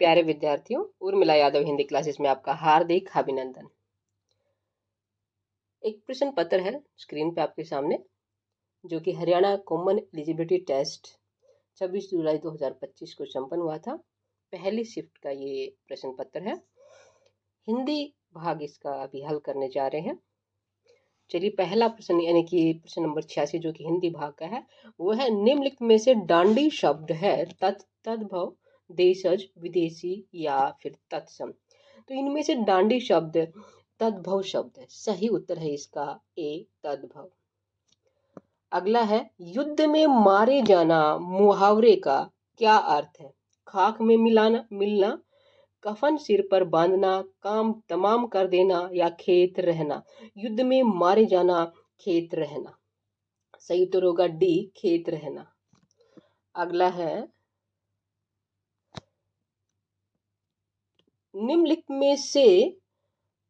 प्यारे विद्यार्थियों, उर्मिला यादव हिंदी क्लासेस में आपका हार्दिक अभिनंदन। एक प्रश्न पत्र है स्क्रीन पे आपके सामने, जो कि हरियाणा कॉमन एलिजिबिलिटी टेस्ट 26 जुलाई 2025 को संपन्न हुआ था। पहली शिफ्ट का ये प्रश्न पत्र है। हिंदी भाग इसका अभी हल करने जा रहे हैं। चलिए, पहला प्रश्न यानी कि प्रश्न नंबर 86 जो कि हिंदी भाग का है, वो है निम्नलिखित में से डांडी शब्द है तद्भव, देशज, विदेशी या फिर तत्सम। तो इनमें से डांडी शब्द तद्भव शब्द है। सही उत्तर है इसका ए, तद्भव। अगला है, युद्ध में मारे जाना मुहावरे का क्या अर्थ है? खाक में मिलना, कफन सिर पर बांधना, काम तमाम कर देना या खेत रहना। युद्ध में मारे जाना, खेत रहना। सही उत्तर होगा डी, खेत रहना। अगला है, निम्नलिखित में से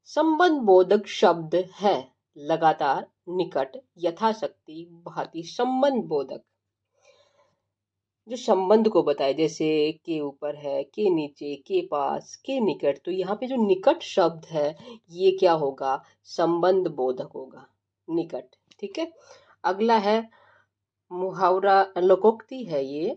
संबंध बोधक शब्द है? लगातार, निकट, यथाशक्ति, भांति। संबंध बोधक जो संबंध को बताए, जैसे के ऊपर है, के नीचे, के पास, के निकट। तो यहाँ पे जो निकट शब्द है ये क्या होगा? संबंध बोधक होगा, निकट। ठीक है। अगला है मुहावरा, लोकोक्ति है ये।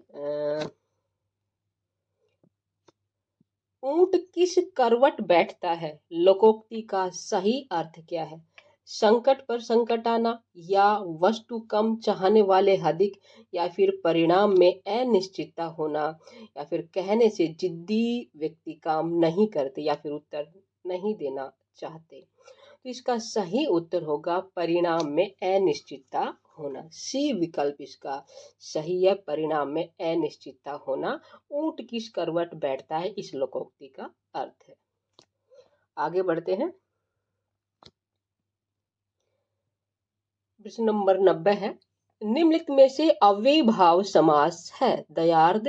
ऊंट किस करवट बैठता है? लोकोक्ति का सही अर्थ क्या है? संकट पर संकट आना, या वस्तु कम चाहने वाले अधिक, या फिर परिणाम में अनिश्चितता होना, या फिर कहने से जिद्दी व्यक्ति काम नहीं करते, या फिर उत्तर नहीं देना चाहते। तो इसका सही उत्तर होगा परिणाम में अनिश्चितता होना। सी विकल्प इसका सही है, परिणाम में अनिश्चितता होना। ऊंट किस करवट बैठता है, इस लोकोक्ति का अर्थ है। आगे बढ़ते हैं। प्रश्न नंबर 90 है, निम्नलिखित में से अव्ययभाव समास है? दयार्द,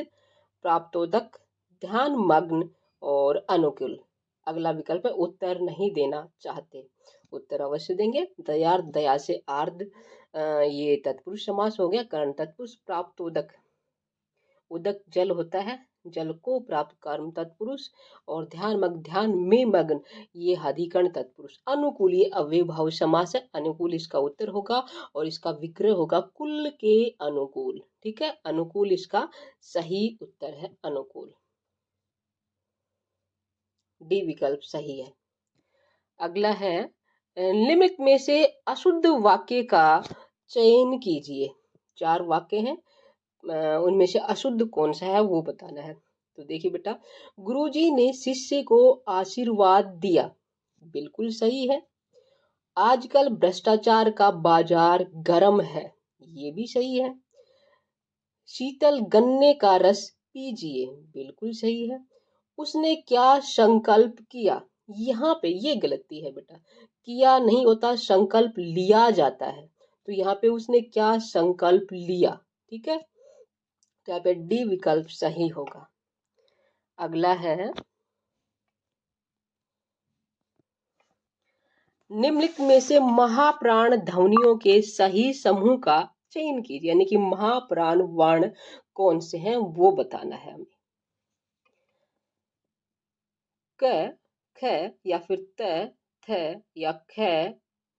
प्राप्तोदक, ध्यानमग्न और अनुकूल। अगला विकल्प है उत्तर नहीं देना चाहते। उत्तर अवश्य देंगे। दयार्द, दया से आर्द, ये तत्पुरुष समास हो गया, कर्ण तत्पुरुष। प्राप्तोदक, उदक जल होता है, जल को प्राप्त कर्म तत्पुरुष। और ध्यान मग्न, ध्यान में मग्न, ये अधिकरण तत्पुरुष। अनुकूल ये अव्ययभाव समास है। अनुकूल इसका उत्तर होगा और इसका विग्रह होगा कुल के अनुकूल। ठीक है, अनुकूल इसका सही उत्तर है, अनुकूल। डी विकल्प सही है। अगला है, निम्नलिखित में से अशुद्ध वाक्य का चयन कीजिए। 4 वाक्य हैं, उनमें से अशुद्ध कौन सा है वो बताना है। तो देखिए बेटा, गुरुजी ने शिष्य को आशीर्वाद दिया, बिल्कुल सही है। आजकल भ्रष्टाचार का बाजार गर्म है, ये भी सही है। शीतल गन्ने का रस पीजिए, बिल्कुल सही है। उसने क्या संकल्प किया? यहाँ पे ये गलती है बेटा, किया नहीं होता, संकल्प लिया जाता है। तो यहाँ पे उसने क्या संकल्प लिया। ठीक है, तो यहाँ पे डी विकल्प सही होगा। अगला है, निम्नलिखित में से महाप्राण ध्वनियों के सही समूह का चयन कीजिए, यानी कि महाप्राण वर्ण कौन से हैं वो बताना है हमें। क, ख, या फिर त, थ, या ख,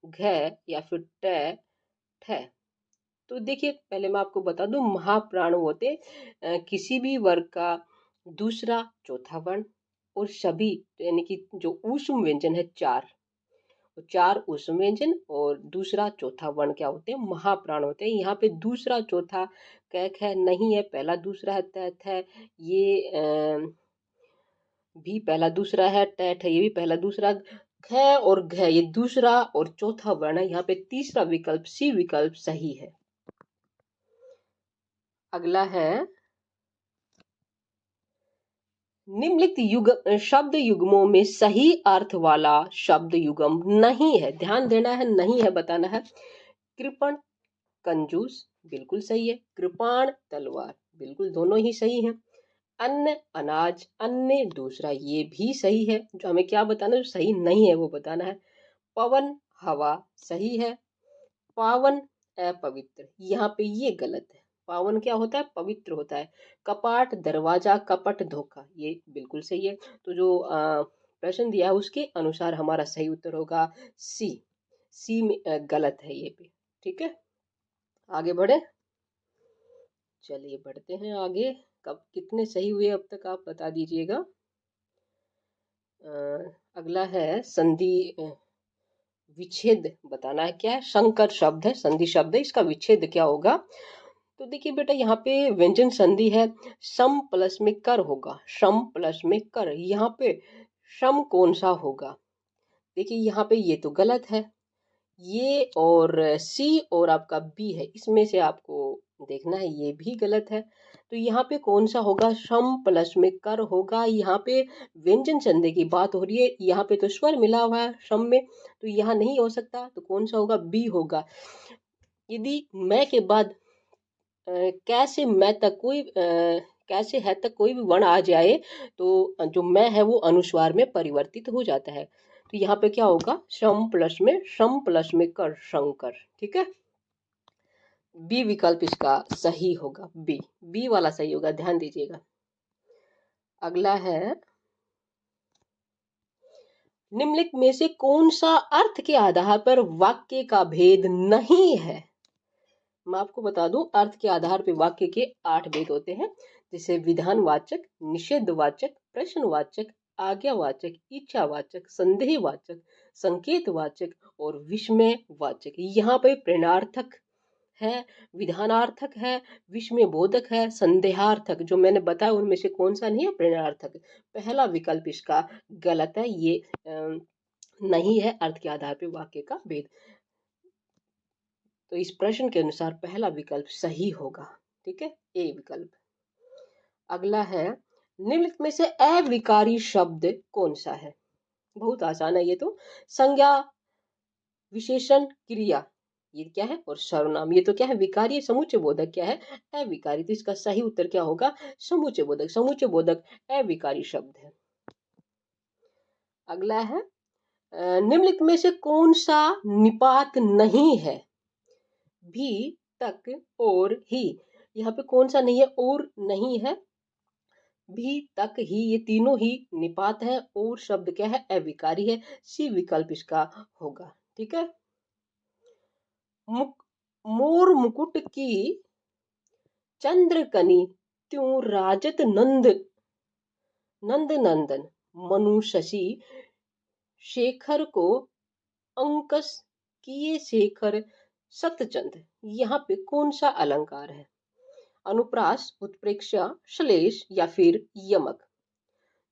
घ, या फिर ट, ठ। तो देखिए, पहले मैं आपको बता दूं, महाप्राण होते किसी भी वर्ग का दूसरा चौथा वर्ण, और सभी यानी कि जो ऊष्म व्यंजन है 4, 4 ऊष्म व्यंजन और दूसरा चौथा वर्ण क्या होते हैं? महाप्राण होते हैं। यहाँ पे दूसरा चौथा क, ख नहीं है, पहला दूसरा है त, थ, ये भी पहला दूसरा है, ट, ठ ये भी पहला दूसरा, ख और घ ये दूसरा और चौथा वर्ण है। यहाँ पे तीसरा विकल्प सी विकल्प सही है। अगला है, निम्नलिखित शब्द युग्मों में सही अर्थ वाला शब्द युग्म नहीं है। ध्यान देना है, नहीं है बताना है। कृपण, कंजूस, बिल्कुल सही है। कृपाण, तलवार, बिल्कुल दोनों ही सही हैं। अन्न, अनाज, अन्य, दूसरा, ये भी सही है। जो हमें क्या बताना है, जो सही नहीं है वो बताना है। पवन, हवा, सही है। पावन, अपवित्र, यहाँ पे ये गलत है। पावन क्या होता है? पवित्र होता है। कपाट, दरवाजा, कपट, धोखा, ये बिल्कुल सही है। तो जो प्रश्न दिया है उसके अनुसार हमारा सही उत्तर होगा सी। सी में गलत है ये भी। ठीक है, आगे बढ़े। चलिए बढ़ते हैं आगे। कब कितने सही हुए अब तक आप बता दीजिएगा। अगला है संधि विच्छेद बताना है। क्या है? संकर शब्द है, संधि शब्द है, इसका विच्छेद क्या होगा? तो देखिए बेटा, यहाँ पे व्यंजन संधि है, सम प्लस में कर होगा, सम प्लस में कर। यहाँ पे सम कौन सा होगा? देखिए यहाँ पे ये तो गलत है, ये और सी और आपका बी है, इसमें से आपको देखना है, ये भी गलत है। तो यहाँ पे कौन सा होगा? सम प्लस में कर होगा। यहाँ पे व्यंजन संधि की बात हो रही है, यहाँ पे तो स्वर मिला हुआ है सम में, तो यहाँ नहीं हो सकता। तो कौन सा होगा? बी होगा। यदि मैं के बाद कैसे मैं तक कोई कैसे है तक कोई भी वर्ण आ जाए तो जो मैं है वो अनुस्वार में परिवर्तित हो जाता है। तो यहाँ पे क्या होगा? सम प्लस में कर, शंकर। ठीक है, बी विकल्प इसका सही होगा। बी, बी वाला सही होगा, ध्यान दीजिएगा। अगला है, निम्नलिखित में से कौन सा अर्थ के आधार पर वाक्य का भेद नहीं है? मैं आपको बता दूं, अर्थ के आधार पर वाक्य के 8 भेद होते हैं, जैसे विधानवाचक, निषेधवाचक, प्रश्नवाचक, आज्ञावाचक, इच्छावाचक, संदेहवाचक, संकेतवाचक और विस्मयवाचक। यहाँ पे प्रेरणार्थक है, विधानार्थक है, विस्मय बोधक है, संदेहार्थक। जो मैंने बताया उनमें से कौन सा नहीं है? प्रेरणार्थक। पहला विकल्प इसका गलत है, ये नहीं है अर्थ के आधार पर वाक्य का भेद। तो इस प्रश्न के अनुसार पहला विकल्प सही होगा। ठीक है, ए विकल्प। अगला है, निम्नलिखित में से अविकारी शब्द कौन सा है? बहुत आसान है ये तो। संज्ञा, विशेषण, क्रिया, ये क्या है? और सर्वनाम, ये तो क्या है? विकारी। समुच्चय बोधक क्या है? अविकारी। तो इसका सही उत्तर क्या होगा? समुच्चय बोधक। समुच्चय बोधक अविकारी शब्द है। अगला है, निम्नलिखित में से कौन सा निपात नहीं है? भी, तक और ही। यहाँ पे कौन सा नहीं है? और नहीं है, भी, तक, ही, ये तीनों ही निपात है, और शब्द क्या है? अविकारी है। सी विकल्प इसका होगा। ठीक है, मोर मुकुट की चंद्रकनी त्यों राजत नंद नंदन मनु शशि शेखर को अंकस किए शेखर सतचंद। यहाँ पे कौन सा अलंकार है? अनुप्रास, उत्प्रेक्षा, श्लेष या फिर यमक?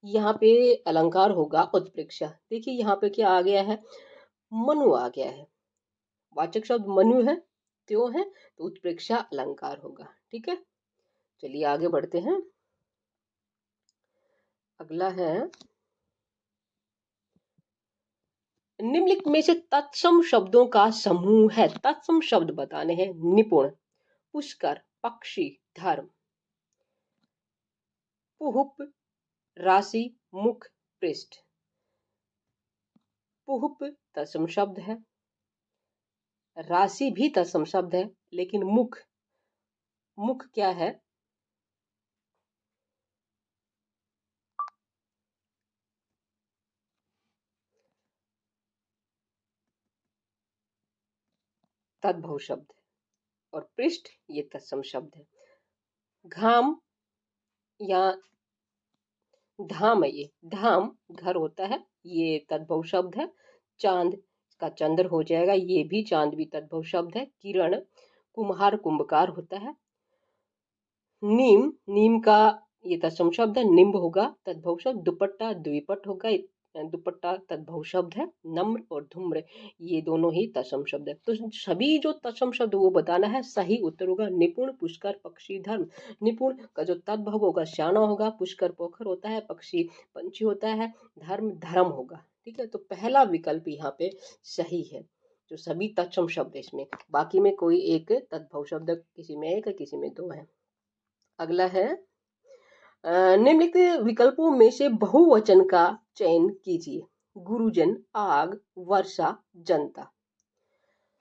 यहाँ पे अलंकार होगा उत्प्रेक्षा। देखिए यहाँ पे क्या आ गया है? मनु आ गया है, वाचक शब्द मनु है, त्यों है, तो उत्प्रेक्षा अलंकार होगा। ठीक है, चलिए आगे बढ़ते हैं। अगला है, निम्नलिखित में से तत्सम शब्दों का समूह है। तत्सम शब्द बताने हैं। निपुण, पुष्कर, पक्षी, धर्म। पुहुप, राशि, मुख, पृष्ठ। पुहुप तत्सम शब्द है, राशि भी तत्सम शब्द है, लेकिन मुख, मुख क्या है? तद्भव शब्द है, और पृष्ठ ये तत्सम शब्द है। घाम या धाम है, ये धाम घर होता है, ये तद्भव शब्द है। चांद का चंद्र हो जाएगा, ये भी चांद भी तद्भव शब्द है। किरण, कुम्हार कुंभकार होता है। नीम, नीम का ये तत्सम शब्द है, निम्ब होगा तद्भव शब्द। दुपट्टा, द्विपट होगा, दुपट्टा तद्भव शब्द है। नम्र और धूम्र ये दोनों ही तत्सम शब्द है। तो सभी जो तत्सम शब्द वो बताना है, सही उत्तर होगा निपुण, पुष्कर, पक्षी, धर्म। निपुण का जो तद्भव होगा श्याना होगा, पुष्कर पोखर होता है, पक्षी पंछी होता है, धर्म धर्म होगा। ठीक है, तो पहला विकल्प यहाँ पे सही है, जो सभी तत्सम शब्द है इसमें। बाकी में कोई एक तद्भव शब्द किसी में एक है, किसी में दो है। अगला है, निम्नलिखित विकल्पों में से बहुवचन का चयन कीजिए। गुरुजन, आग, वर्षा, जनता।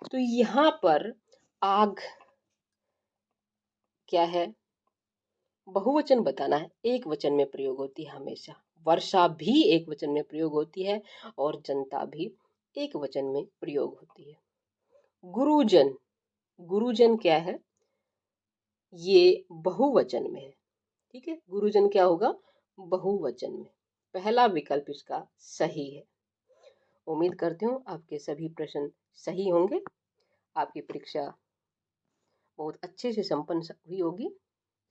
तो यहाँ पर आग क्या है? बहुवचन बताना है, एक वचन में प्रयोग होती है हमेशा। वर्षा भी एक वचन में प्रयोग होती है और जनता भी एक वचन में प्रयोग होती है। गुरुजन, गुरुजन क्या है? ये बहुवचन में है। ठीक है, गुरुजन क्या होगा? बहुवचन में। पहला विकल्प इसका सही है। उम्मीद करती हूँ आपके सभी प्रश्न सही होंगे। आपकी परीक्षा बहुत अच्छे से संपन्न हुई होगी।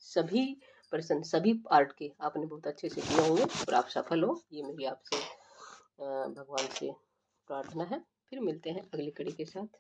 सभी प्रश्न सभी पार्ट के आपने बहुत अच्छे से किए होंगे और आप सफल हो, ये मेरी आपसे भगवान से प्रार्थना है। फिर मिलते हैं अगली कड़ी के साथ।